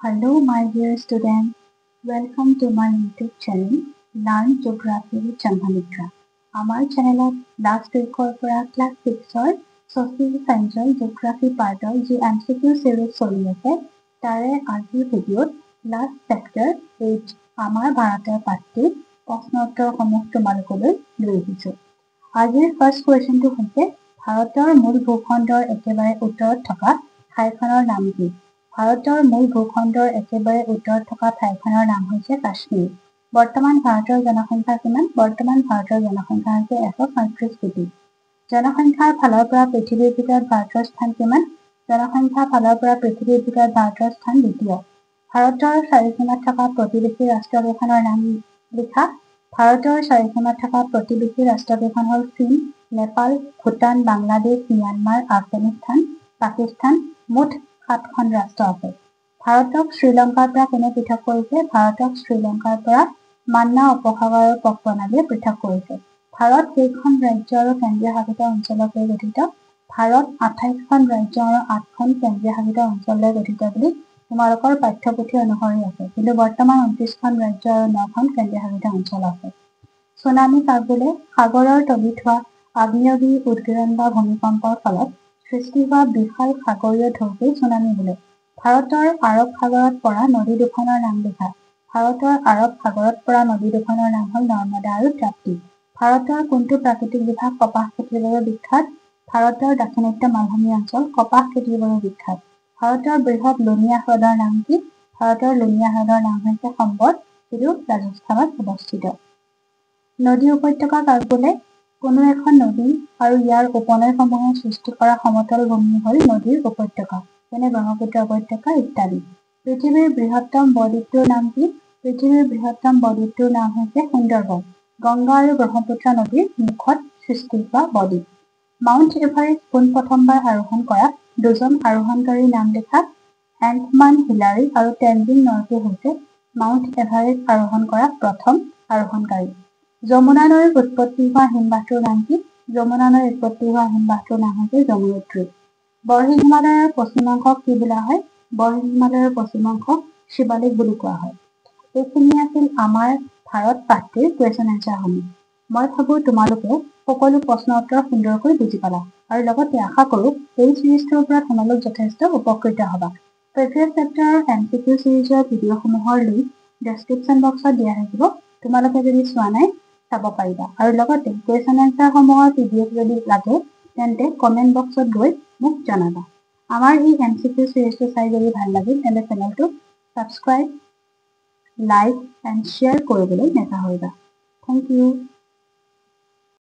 Hello, my dear students. Welcome to my YouTube channel, Learn Geography with Changamitra. Our channel last week or class 6 or social science or geography part or the MCQ series soliyase. Tare আজি video last chapter 8 আমাৰ ভাৰতৰ পাঠটি প্ৰশ্নোত্তৰ সমূহ তোমালোকলৈ লৈ আহিছো। আজিৰ ফাৰ্ষ্ট কুৱেশ্যনটো হৈছে ভাৰতৰ মূল ভূখণ্ডৰ একেবাৰে উত্তৰত থকা ঠাইখনৰ নাম কি? ভাৰতৰ মূল ভূখণ্ডৰ একেবাৰে উত্তৰত থকা ঠাইখনৰ নাম হৈছে কাশ্মীৰ। বৰ্তমান ভাৰতৰ জনসংখ্যা কিমান? বৰ্তমান ভাৰতৰ জনসংখ্যা হৈছে 135 কোটি। জনসংখ্যাৰ ফালৰ পৰা পৃথিৱীৰ ভিতৰত ভাৰতৰ স্থান কিমান? জনসংখ্যাৰ ফালৰ পৰা পৃথিৱীৰ ভিতৰত ভাৰতৰ স্থান দ্বিতীয়। ভাৰতৰ চাৰিসীমাত থকা প্ৰতিবেশী ৰাষ্ট্ৰকেইখনৰ নাম লিখা। ভাৰতৰ চাৰিসীমাত থকা প্ৰতিবেশী ৰাষ্ট্ৰকেইখন হ'ল চীন, নেপাল, ভূটান, বাংলাদেশ, ম্যানমাৰ, আফগানিস্তান, পাকিস্তান। মুঠ 7খন ৰাষ্ট্ৰ আছে। ভাৰতক শ্ৰীলংকাৰ পৰা কোনে পৃথক কৰিছে? ভাৰতক শ্ৰীলংকাৰ পৰা মান্না উপসাগৰৰ পথ প্ৰণালীয়ে পৃথক কৰিছে। ভাৰত কেইখন ৰাজ্য আৰু কেন্দ্ৰীয় শাসিত অঞ্চলক লৈ গঠিত? ভাৰত 28খন ৰাজ্য আৰু 8খন কেন্দ্ৰীয় শাসিত অঞ্চললৈ গঠিত বুলি তোমালোকৰ পাঠ্যপুথি অনুসৰি আছে। কিন্তু বৰ্তমান 29খন ৰাজ্য আৰু 9খন কেন্দ্ৰীয় শাসিত অঞ্চল আছে। ছুনামি কাক বোলে? সাগৰৰ তলিত হোৱা আগ্নেয়গিৰি উদগীৰণ বা ভূমিকম্পৰ ফলত সৃষ্টি হোৱা বিশাল সাগৰীয় ঢৌকেই ছুনামি বোলে। ভাৰতৰ আৰৱ সাগৰত পৰা নদী দুখনৰ নাম লিখা। ভাৰতৰ আৰৱ সাগৰত পৰা নদী দুখনৰ নাম হ'ল নৰ্মদা আৰু তাপ্তি। ভাৰতৰ কোনটো প্ৰাকৃতিক বিভাগ কপাহ খেতিৰ বাবে বিখ্যাত? ভাৰতৰ দাক্ষিণাত্য মালভূমি অঞ্চল কপাহ খেতিৰ বাবে বিখ্যাত। ভাৰতৰ বৃহৎ লুণীয়া হ্ৰদৰ নাম কি? ভাৰতৰ লুণীয়া হ্ৰদৰ নাম হৈছে সম্বত, যিটো ৰাজস্থানত অৱস্থিত। নদী উপত্যকা কাক বোলে? কোনো এখন নদী আৰু ইয়াৰ উপনৈসমূহে সৃষ্টি কৰা সমতল ভূমি হ'ল নদীৰ উপত্যকা, যেনে ব্ৰহ্মপুত্ৰ উপত্যকা ইত্যাদি। পৃথিৱীৰ বৃহত্তম বদ্বীপটোৰ নাম কি? পৃথিৱীৰ বৃহত্তম বদ্বীপটোৰ নাম হৈছে সুন্দৰবন, গংগা আৰু ব্ৰহ্মপুত্ৰ নদীৰ মুখত সৃষ্টি হোৱা বদ্বীপ। মাউণ্ট এভাৰেষ্ট পোনপ্ৰথমবাৰ আৰোহণ কৰা দুজন আৰোহণকাৰীৰ নাম লিখা। এণ্টমান হিলাৰী আৰু টেনজিং নৰৱে হৈছে মাউণ্ট এভাৰেষ্ট আৰোহণ কৰা প্ৰথম আৰোহণকাৰী। যমুনা নৈৰ উৎপত্তি হোৱা হিমবাহটোৰ নাম কি? যমুনা নৈৰ উৎপত্তি হোৱা হিমবাহটোৰ নাম হৈছে যমুনোত্ৰী। বৰ্হি হিমালয়ৰ পশ্চিম অংশক কি বোলা হয়? বৰ্হি হিমালয়ৰ পশ্চিম অংশক শিৱালিক বুলি কোৱা হয়। এইখিনি আছিল আমাৰ ভাৰত পাঠটিৰ কুৱেশ্যন এনচাৰসমূহ। মই ভাবোঁ তোমালোকে সকলো প্ৰশ্ন উত্তৰ সুন্দৰকৈ বুজি পালা আৰু লগতে আশা কৰোঁ এই চিৰিজটোৰ পৰা তোমালোক যথেষ্ট উপকৃত হ'বা। প্ৰিভিয়াছ চেপ্টাৰৰ MCQ চিৰিজৰ ভিডিঅ'সমূহৰ লিংক ডেছক্ৰিপশ্যন বক্সত দিয়া থাকিব। তোমালোকে যদি চোৱা নাই চাব পাৰিবা আৰু লগতে কুৱেশ্যন এনচাৰসমূহৰ PDF যদি লাগে তেন্তে কমেণ্ট বক্সত গৈ মোক জনাবা। আমাৰ এই MCQ চিৰিজটো চাই যদি ভাল লাগিল তেন্তে চেনেলটো ছাবস্ক্ৰাইব, লাইক এণ্ড শ্বেয়াৰ কৰিবলৈ নাপাহৰিবা। Thank U.